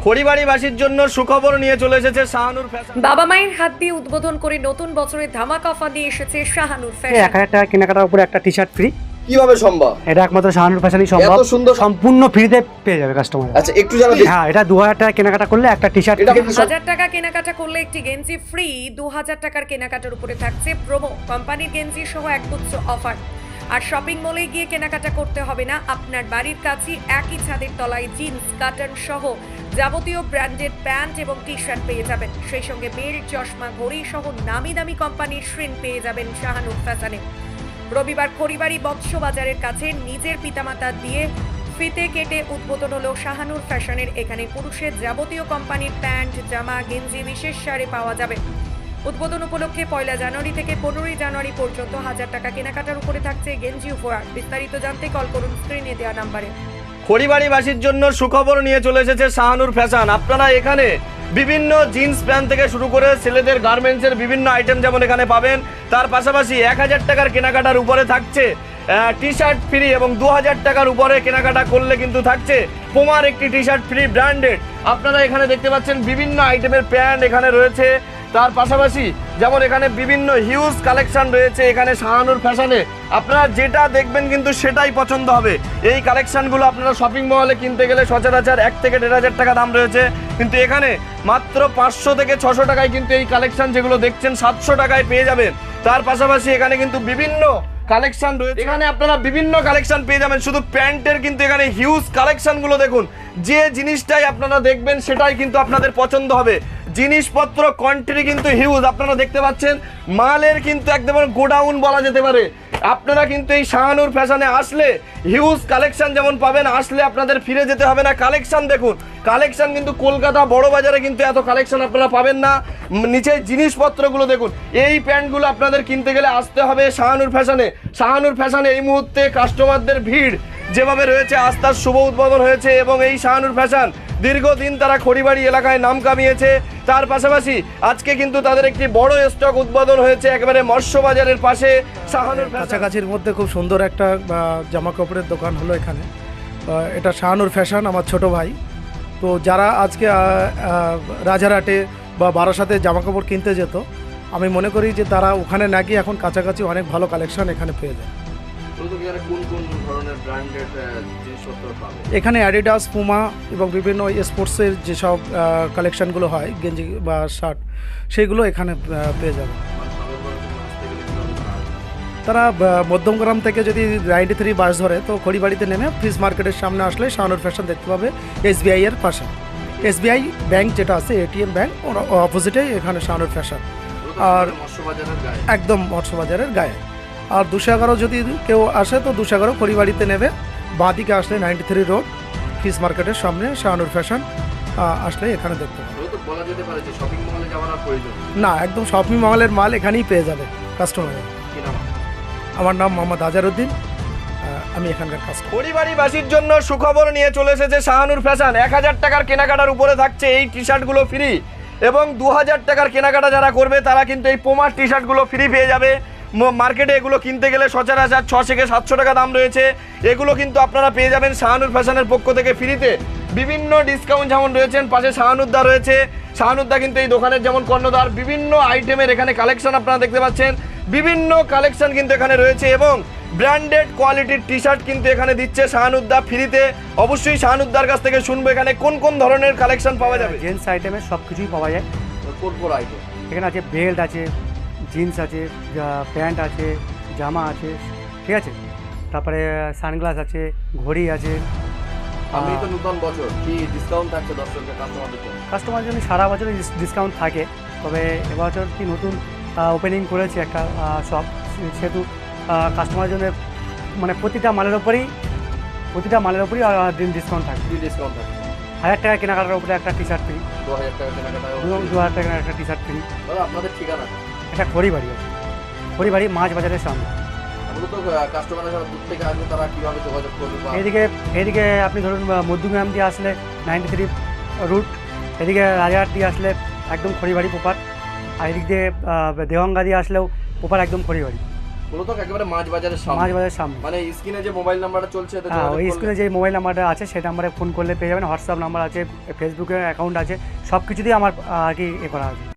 খড়িবাড়িবাসীর জন্য সুখবর নিয়ে চলে এসেছে শাহানুর ফ্যাশন। বাবা মায়ের হাত দিয়ে উদ্বোধন করে নতুন বছরে ধামাকা অফার নিয়ে এসেছে শাহানুর ফ্যাশন। 1000 টাকা কেনাকাটার উপরে একটা টি শার্ট ফ্রি। কিভাবে সম্ভব? এটা একমাত্র শাহানুর ফ্যাশনই সম্ভব। এত সুন্দর সম্পূর্ণ ফ্রিতে পেয়ে যাবে কাস্টমার। আচ্ছা একটু জানা দিন। হ্যাঁ, এটা 2000 টাকা কেনাকাটা করলে একটা টি শার্ট। এটা 1000 টাকা কেনাকাটা করলে একটি গেঞ্জি ফ্রি। 2000 টাকার কেনাকাটার উপরে থাকছে প্রোমো, কোম্পানির গেঞ্জি সহ একগুচ্ছ অফার। আর শপিং মলে গিয়ে কেনাকাটা করতে হবে না, আপনার বাড়ির কাছে একই ছাদের তলায় জিন্স, কাটন সহ যাবতীয় ব্র্যান্ডেড প্যান্ট এবং টি শার্ট পেয়ে যাবেন। সেই সঙ্গে বেল্ট, চশমা, ঘড়ি সহ নামি দামি কোম্পানির শ্রেণ পেয়ে যাবেন শাহানুর ফ্যাশনে। রবিবার খড়িবাড়ি মৎস্য বাজারের কাছে নিজের পিতামাতা দিয়ে ফিতে কেটে উদ্বোধন হলো শাহানুর ফ্যাশনের। এখানে পুরুষের যাবতীয় কোম্পানির প্যান্ট, জামা, গেঞ্জি বিশেষ সারে পাওয়া যাবে। উদ্বোধন উপলক্ষে 1 জানুয়ারি থেকে 15 জানুয়ারি পর্যন্ত 1000 টাকা কেনাকাটার উপরে থাকছে গেঞ্জি উপহার। বিস্তারিত জানতে কল করুন স্ক্রিনে দেওয়া নাম্বারে। খড়িবাড়িবাসীর জন্য সুখবর নিয়ে চলে এসেছে শাহানুর ফ্যাশন। আপনারা এখানে বিভিন্ন জিন্স প্যান্ট থেকে শুরু করে ছেলেদের গার্মেন্টসের বিভিন্ন আইটেম যেমন এখানে পাবেন, তার পাশাপাশি 1000 টাকার কেনাকাটার উপরে থাকছে টি শার্ট ফ্রি এবং 2000 টাকার উপরে কেনাকাটা করলে কিন্তু থাকছে পোমার একটি টি শার্ট ফ্রি ব্র্যান্ডেড। আপনারা এখানে দেখতে পাচ্ছেন বিভিন্ন আইটেমের প্যান্ট এখানে রয়েছে। তার পাশাপাশি যেমন এখানে বিভিন্ন হিউজ কালেকশন রয়েছে এখানে শাহানুর ফ্যাশনে। আপনারা যেটা দেখবেন কিন্তু সেটাই পছন্দ হবে। এই কালেকশনগুলো আপনারা শপিং মলে কিনতে গেলে সচরাচর 1 থেকে 1500 টাকা দাম রয়েছে, কিন্তু এখানে মাত্র 500 থেকে 600 টাকায় কিন্তু এই কালেকশন যেগুলো দেখছেন 700 টাকায় পেয়ে যাবেন। তার পাশাপাশি এখানে কিন্তু বিভিন্ন কালেকশন রয়েছে, এখানে আপনারা বিভিন্ন কালেকশন পেয়ে যাবেন। শুধু প্যান্টের কিন্তু এখানে হিউজ কালেকশনগুলো দেখুন, যে জিনিসটাই আপনারা দেখবেন সেটাই কিন্তু আপনাদের পছন্দ হবে। জিনিসপত্র কোয়ান্টিটি কিন্তু হিউজ, আপনারা দেখতে পাচ্ছেন মালের কিন্তু একদম গোডাউন বলা যেতে পারে। আপনারা কিন্তু এই শাহানুর ফ্যাশনে আসলে হিউজ কালেকশন যেমন পাবেন, আসলে আপনাদের ফিরে যেতে হবে না। কালেকশন দেখুন, কালেকশন কিন্তু কলকাতা বড় বাজারে কিন্তু এত কালেকশন আপনারা পাবেন না। নিচে জিনিসপত্রগুলো দেখুন, এই প্যান্টগুলো আপনাদের কিনতে গেলে আসতে হবে শাহানুর ফ্যাশনে। শাহানুর ফ্যাশনে এই মুহূর্তে কাস্টমারদের ভিড় যেভাবে রয়েছে, আস্থার শুভ উদ্বোধন হয়েছে এবং এই শাহানুর ফ্যাশন দীর্ঘদিন তারা খড়িবাড়ি এলাকায় নাম কামিয়েছে। তার পাশাপাশি আজকে কিন্তু তাদের একটি বড় স্টক উদ্বোধন হয়েছে একেবারে মৎস্য বাজারের পাশে শাহানুর ফ্যাশন। কাছাকাছির মধ্যে খুব সুন্দর একটা জামা কাপড়ের দোকান হলো এখানে। এটা শাহানুর ফ্যাশন, আমার ছোট ভাই। তো যারা আজকে রাজারহাটে বা বারাসাতে জামা কাপড় কিনতে যেত, আমি মনে করি যে তারা ওখানে না গিয়ে এখন কাছাকাছি অনেক ভালো কালেকশন এখানে পেয়ে যায়। এখানে অ্যাডিডাস, পুমা এবং বিভিন্ন স্পোর্টসের যেসব কালেকশনগুলো হয় গেঞ্জি বা শার্ট, সেইগুলো এখানে পেয়ে যাবে। তারা মধ্যমগ্রাম থেকে যদি 93 বাস ধরে তো খড়িবাড়িতে নেমে ফিশ মার্কেটের সামনে আসলে শাহানুর ফ্যাশন দেখতে পাবে। SBI এর পাশে SBI ব্যাংক যেটা আছে, ATM ব্যাংক, ওর অপোজিটে এখানে শাহানুর ফ্যাশন। আর একদম মৎস্য বাজারের গায়ে। আর 211 যদি কেউ আসে তো 211 খড়িবাড়িতে নেবে, বাঁ দিকে আসলে 93 রোড ফিশ মার্কেটের সামনে শাহানুর ফ্যাশন আসলে এখানে দেখতে পাবে। না, একদম শপিং মলের মাল এখানেই পেয়ে যাবে কাস্টমার। আমার নাম মোহাম্মদ আজারউদ্দিন, আমি এখানকার কাস্টমার। খড়িবাড়িবাসীর জন্য সুখবর নিয়ে চলে এসেছে শাহানুর ফ্যাশন। 1000 টাকার কেনাকাটার উপরে থাকছে এই টি শার্টগুলো ফ্রি এবং 2000 টাকার কেনাকাটা যারা করবে তারা কিন্তু এই পোমার টি শার্টগুলো ফ্রি পেয়ে যাবে। মার্কেটে এগুলো কিনতে গেলে সচরাচর 600 থেকে 700 টাকা দাম রয়েছে, এগুলো কিন্তু আপনারা পেয়ে যাবেন শাহানুর ফ্যাশনের পক্ষ থেকে ফ্রিতে। বিভিন্ন ডিসকাউন্ট যেমন রয়েছেন, পাশে শাহানুরদা রয়েছে। শাহানুরদা কিন্তু এই দোকানের যেমন কর্ণধার, বিভিন্ন আইটেমের এখানে কালেকশন আপনারা দেখতে পাচ্ছেন। বিভিন্ন কালেকশন কিন্তু এখানে রয়েছে এবং ব্র্যান্ডেড কোয়ালিটির টি শার্ট কিন্তু এখানে দিচ্ছে শাহানুরদা ফ্রিতে। অবশ্যই শাহানুরদার কাছ থেকে শুনবো এখানে কোন কোন ধরনের কালেকশন পাওয়া যাবে। জেন্টস আইটেমের সব কিছুই পাওয়া যায়। কোন কোন আইটেম এখানে আছে? বেল্ট আছে, জিন্স আছে, প্যান্ট আছে, জামা আছে, ঠিক আছে। তারপরে সানগ্লাস আছে, ঘড়ি আছে। আমি তো নতুন বছর কি ডিসকাউন্ট থাকছে দর্শকদের, কাস্টমারদের জন্য? কাস্টমার জন্য সারা বছরই ডিসকাউন্ট থাকে, তবে এবছর কি নতুন ওপেনিং করেছে একটা শপ, সেহেতু কাস্টমারের জন্য মানে প্রতিটা মালের উপরেই ডিসকাউন্ট থাকে। ডিসকাউন্ট থাকে 1000 টাকা কেনাকাটার উপরে একটা টি শার্ট ফ্রি, 2000 টাকা কেনাকাটা, 2000 টাকা একটা টি শার্ট ফ্রি। দাদা আপনাদের ঠিকানা? একটা খড়িবাড়ি আছে, খড়িবাড়ি মাছ বাজারের সামনে। মূলত কাস্টমাররা যারা দূর থেকে আসবে তারা কীভাবে যোগাযোগ করবে? এদিকে আপনি ধরুন মধ্যগ্রাম দিয়ে আসলে 93 রুট, এদিকে রাজারহাট দিয়ে আসলে একদম খড়িবাড়ি প্রপার, আর এদিক দিয়ে দেওয়াঙ্গা দিয়ে আসলেও প্রপার একদম খড়িবাড়ি। মূলত একেবারে মাছ বাজারের মাছ সামনে, বাজারের সামনে। মানে স্ক্রিনে যে মোবাইল নাম্বারটা চলছে এতে হ্যাঁ, যোগাযোগ ওই করলে- স্ক্রিনে যে মোবাইল নাম্বারটা আছে সেই নাম্বারে ফোন করলে পেয়ে যাবেন, হোয়াটসঅ্যাপ নাম্বার আছে, ফেসবুকে অ্যাকাউন্ট আছে, সব কিছুতেই আমার আর কি করা আছে।